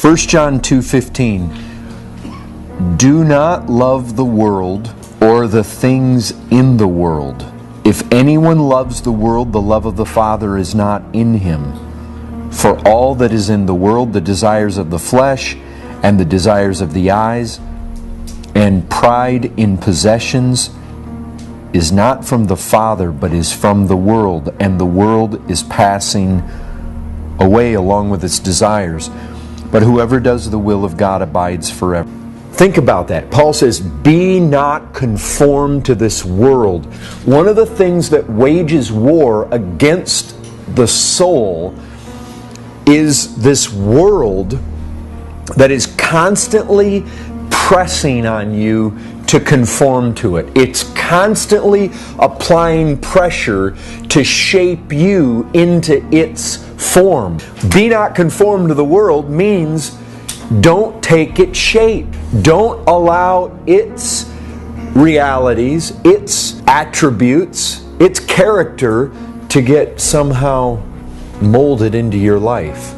1 John 2:15. Do not love the world or the things in the world. If anyone loves the world, the love of the Father is not in him. For all that is in the world, the desires of the flesh and the desires of the eyes and pride in possessions is not from the Father, but is from the world, and the world is passing away along with its desires. But whoever does the will of God abides forever. Think about that. Paul says, be not conformed to this world. One of the things that wages war against the soul is this world that is constantly pressing on you to conform to it. It's constantly applying pressure to shape you into its form. Be not conformed to the world means don't take its shape. Don't allow its realities, its attributes, its character to get somehow molded into your life.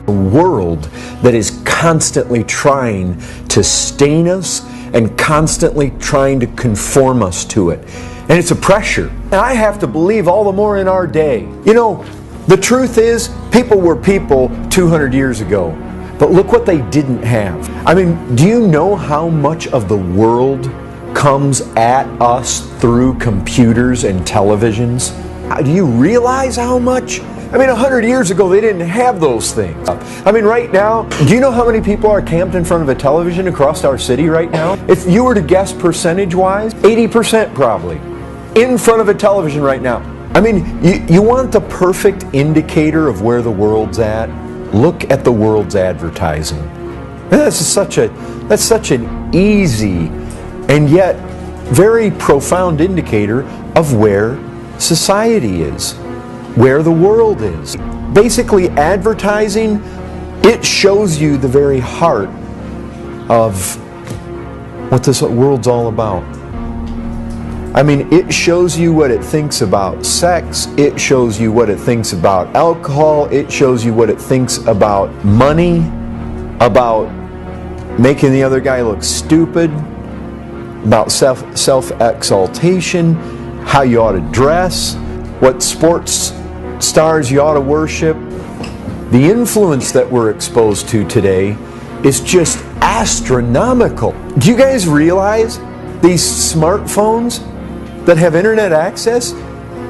A world that is constantly trying to stain us and constantly trying to conform us to it. And it's a pressure. And I have to believe all the more in our day. You know, the truth is, people were people 200 years ago. But look what they didn't have. I mean, do you know how much of the world comes at us through computers and televisions? Do you realize how much? I mean, 100 years ago, they didn't have those things. I mean, right now, do you know how many people are camped in front of a television across our city right now? If you were to guess percentage-wise, 80% probably. In front of a television right now. I mean, you want the perfect indicator of where the world's at? Look at the world's advertising. That's such an easy and yet very profound indicator of where society is, where the world is. Basically, advertising, it shows you the very heart of what this world's all about. I mean, it shows you what it thinks about sex, it shows you what it thinks about alcohol, it shows you what it thinks about money, about making the other guy look stupid, about self-exaltation, how you ought to dress, what sports stars you ought to worship. The influence that we're exposed to today is just astronomical. Do you guys realize these smartphones that have internet access,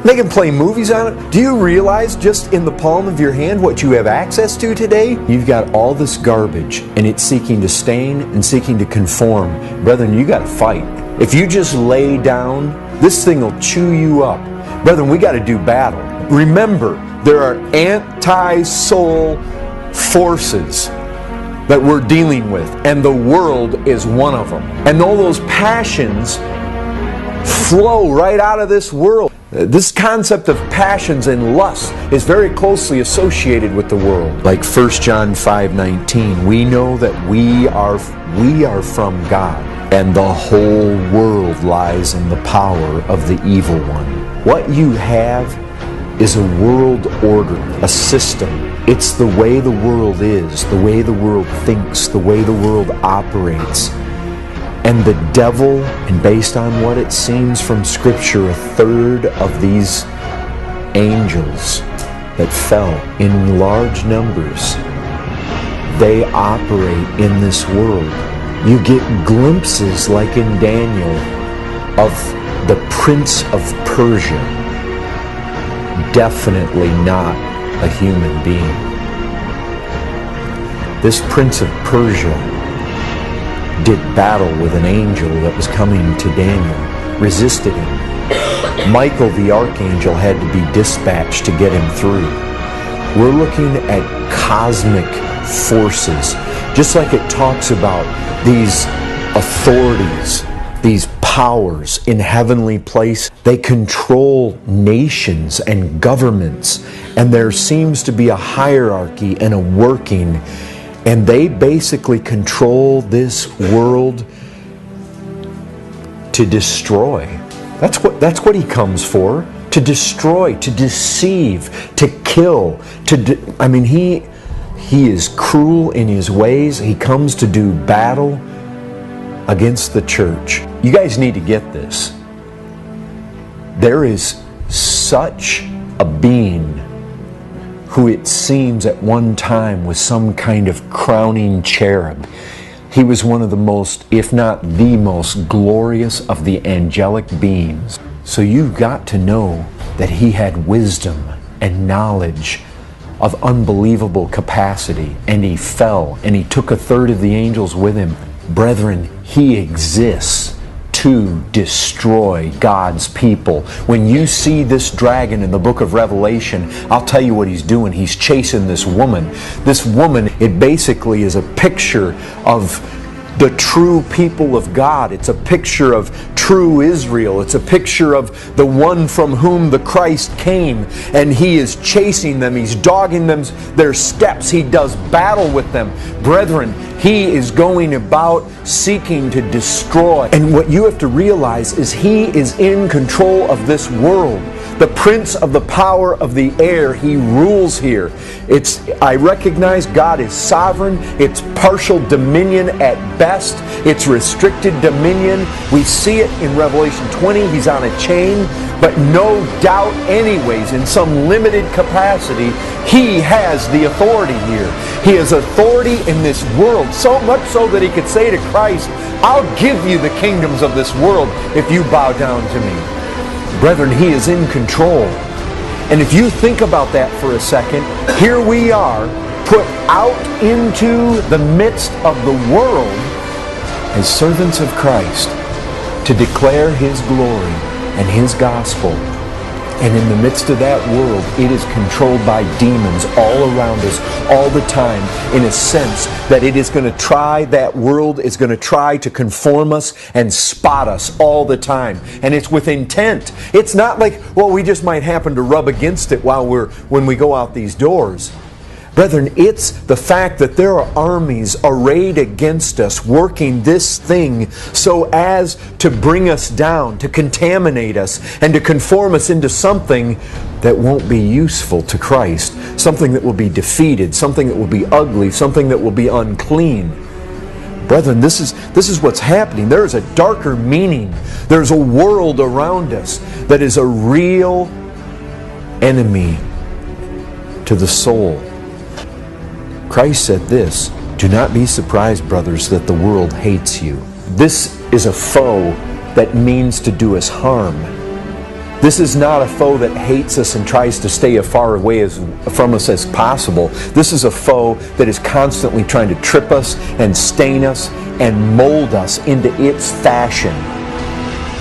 they can play movies on it? Do you realize just in the palm of your hand what you have access to today? You've got all this garbage and it's seeking to stain and seeking to conform. Brethren, you got to fight. If you just lay down, this thing will chew you up. Brethren, we got to do battle. Remember, there are anti-soul forces that we're dealing with, and the world is one of them. And all those passions flow right out of this world. This concept of passions and lust is very closely associated with the world. Like 1 John 5:19, we know that we are from God, and the whole world lies in the power of the evil one. What you have is a world order, a system. It's the way the world is, the way the world thinks, the way the world operates. And the devil, and based on what it seems from Scripture, a third of these angels that fell in large numbers, they operate in this world. You get glimpses, like in Daniel, of the Prince of Persia. Definitely not a human being. This Prince of Persia did battle with an angel that was coming to Daniel, resisted him. Michael the archangel had to be dispatched to get him through. We're looking at cosmic forces, just like it talks about these authorities, these powers in heavenly place. They control nations and governments, and there seems to be a hierarchy and a working, and they basically control this world to destroy. That's what he comes for, to destroy, to deceive, to kill. He is cruel in his ways. He comes to do battle against the church. You guys need to get this. There is such a being who it seems at one time was some kind of crowning cherub. He was one of the most, if not the most, glorious of the angelic beings. So you've got to know that he had wisdom and knowledge of unbelievable capacity, and he fell, and he took a third of the angels with him. Brethren, he exists to destroy God's people. When you see this dragon in the book of Revelation, I'll tell you what he's doing. He's chasing this woman. This woman, it basically is a picture of the true people of God. It's a picture of true Israel. It's a picture of the one from whom the Christ came, and he is chasing them. He's dogging them, their steps. He does battle with them. Brethren, he is going about seeking to destroy. And what you have to realize is he is in control of this world. The prince of the power of the air, he rules here. I recognize God is sovereign. It's partial dominion at best. It's restricted dominion. We see it in Revelation 20. He's on a chain. But no doubt anyways, in some limited capacity, he has the authority here. He has authority in this world, so much so that he could say to Christ, I'll give you the kingdoms of this world if you bow down to me. Brethren, he is in control. And if you think about that for a second, here we are, put out into the midst of the world as servants of Christ to declare his glory and his gospel. And in the midst of that world, it is controlled by demons all around us all the time, in a sense that it is going to try, that world is going to try to conform us and spot us all the time. And it's with intent. It's not like, well, we just might happen to rub against it when we go out these doors. Brethren, it's the fact that there are armies arrayed against us, working this thing so as to bring us down, to contaminate us, and to conform us into something that won't be useful to Christ, something that will be defeated, something that will be ugly, something that will be unclean. Brethren, this is what's happening. There is a darker meaning. There's a world around us that is a real enemy to the soul. Christ said this, do not be surprised, brothers, that the world hates you. This is a foe that means to do us harm. This is not a foe that hates us and tries to stay as far away from us as possible. This is a foe that is constantly trying to trip us and stain us and mold us into its fashion.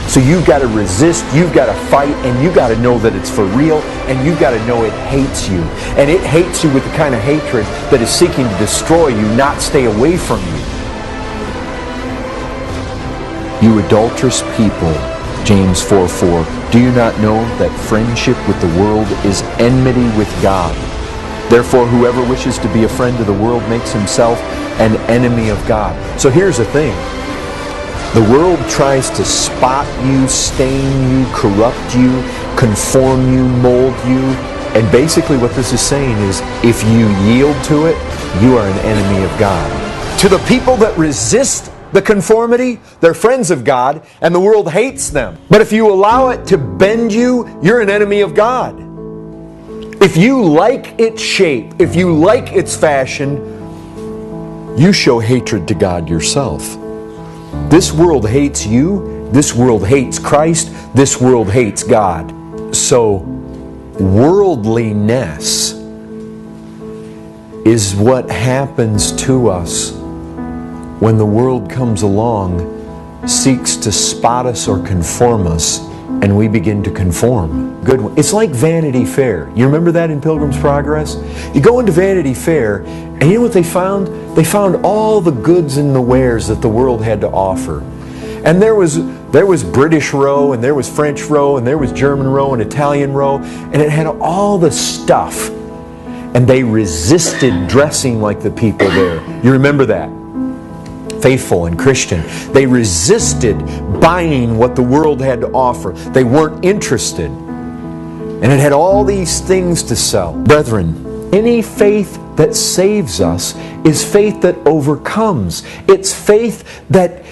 So you've got to resist, you've got to fight, and you've got to know that it's for real, and you've got to know it hates you. And it hates you with the kind of hatred that is seeking to destroy you, not stay away from you. You adulterous people, James 4:4, do you not know that friendship with the world is enmity with God? Therefore, whoever wishes to be a friend of the world makes himself an enemy of God. So here's the thing. The world tries to spot you, stain you, corrupt you, conform you, mold you. And basically what this is saying is, if you yield to it, you are an enemy of God. To the people that resist the conformity, they're friends of God, and the world hates them. But if you allow it to bend you, you're an enemy of God. If you like its shape, if you like its fashion, you show hatred to God yourself. This world hates you, this world hates Christ, this world hates God. So, worldliness is what happens to us when the world comes along, seeks to spot us or conform us, and we begin to conform. Good one. It's like Vanity Fair. You remember that in Pilgrim's Progress? You go into Vanity Fair, and you know what they found? They found all the goods and the wares that the world had to offer. And there was British row, and there was French row, and there was German row, and Italian row, and it had all the stuff. And they resisted dressing like the people there. You remember that? Faithful and Christian. They resisted buying what the world had to offer. They weren't interested. And it had all these things to sell. Brethren, any faith that saves us is faith that overcomes. It's faith that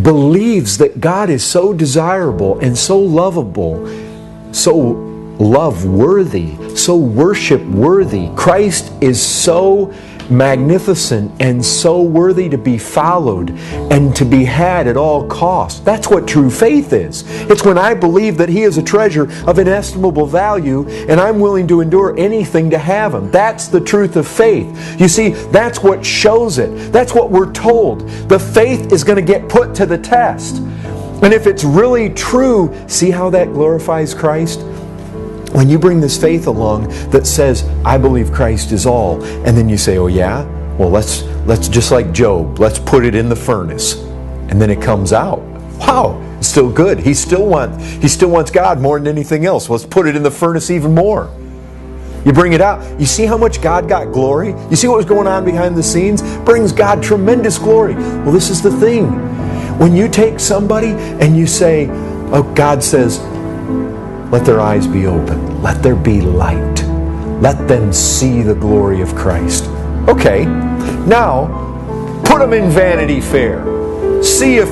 believes that God is so desirable and so lovable, so love-worthy, so worship-worthy. Christ is so magnificent and so worthy to be followed and to be had at all costs. That's what true faith is. It's when I believe that He is a treasure of inestimable value and I'm willing to endure anything to have Him. That's the truth of faith. You see, that's what shows it. That's what we're told. The faith is going to get put to the test. And if it's really true, see how that glorifies Christ? When you bring this faith along that says, I believe Christ is all, and then you say, oh yeah? Well, let's just like Job, let's put it in the furnace. And then it comes out. Wow, it's still good. He still wants God more than anything else. Let's put it in the furnace even more. You bring it out. You see how much God got glory? You see what was going on behind the scenes? Brings God tremendous glory. Well, this is the thing. When you take somebody and you say, oh, God says, let their eyes be open. Let there be light. Let them see the glory of Christ. Okay, now put them in Vanity Fair. See if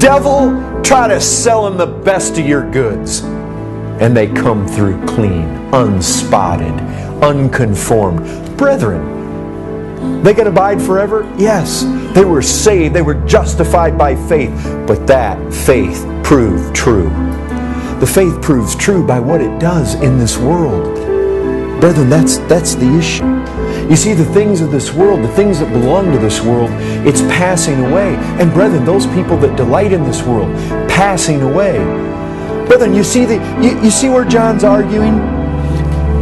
devil try to sell them the best of your goods. And they come through clean, unspotted, unconformed. Brethren, they can abide forever? Yes. They were saved. They were justified by faith. But that faith proved true. The faith proves true by what it does in this world. Brethren, that's the issue. You see, the things of this world, the things that belong to this world, it's passing away. And brethren, those people that delight in this world, passing away. Brethren, you see where John's arguing?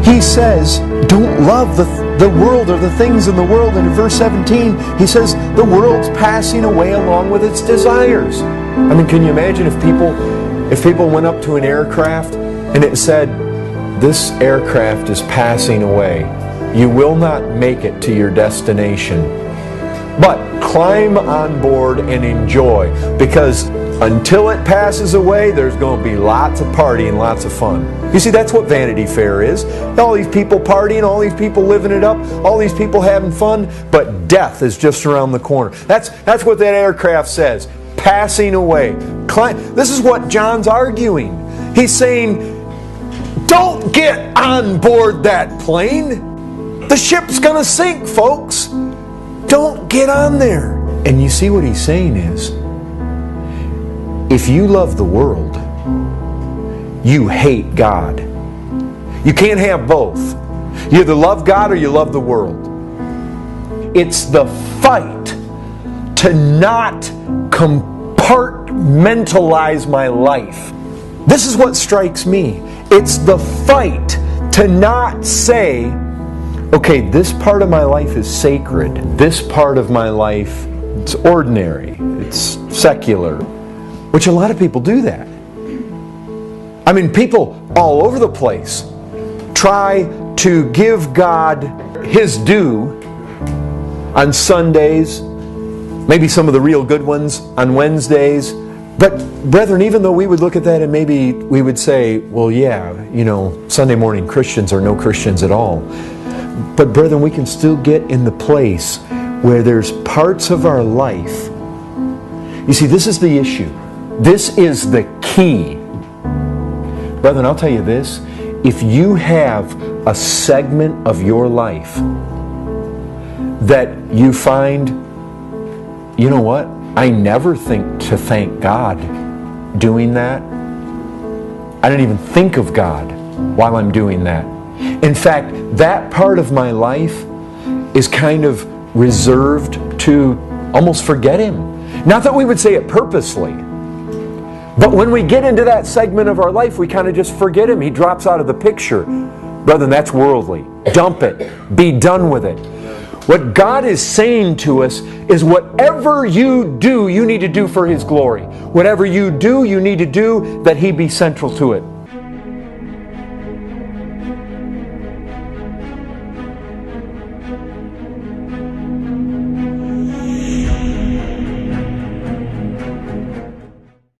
He says, don't love the world or the things in the world. And in verse 17, he says, the world's passing away along with its desires. I mean, can you imagine if people went up to an aircraft and it said, this aircraft is passing away. You will not make it to your destination. But climb on board and enjoy, because until it passes away, there's going to be lots of partying, lots of fun. You see, that's what Vanity Fair is. All these people partying, all these people living it up, all these people having fun, but death is just around the corner. That's what that aircraft says. Passing away. This is what John's arguing. He's saying, don't get on board that plane. The ship's going to sink, folks. Don't get on there. And you see what he's saying is, if you love the world, you hate God. You can't have both. You either love God or you love the world. It's the fight to not compartmentalize my life. This is what strikes me. It's the fight to not say, okay, this part of my life is sacred. This part of my life, it's ordinary. It's secular. Which a lot of people do that. I mean, people all over the place try to give God His due on Sundays, maybe some of the real good ones on Wednesdays. But brethren, even though we would look at that and maybe we would say, well, yeah, Sunday morning Christians are no Christians at all. But brethren, we can still get in the place where there's parts of our life. You see, this is the issue. This is the key. Brethren, I'll tell you this. If you have a segment of your life that you find, you know what? I never think to thank God doing that. I don't even think of God while I'm doing that. In fact, that part of my life is kind of reserved to almost forget Him. Not that we would say it purposely, but when we get into that segment of our life, we kind of just forget Him. He drops out of the picture. Brethren, that's worldly. Dump it. Be done with it. What God is saying to us is whatever you do, you need to do for His glory. Whatever you do, you need to do that He be central to it.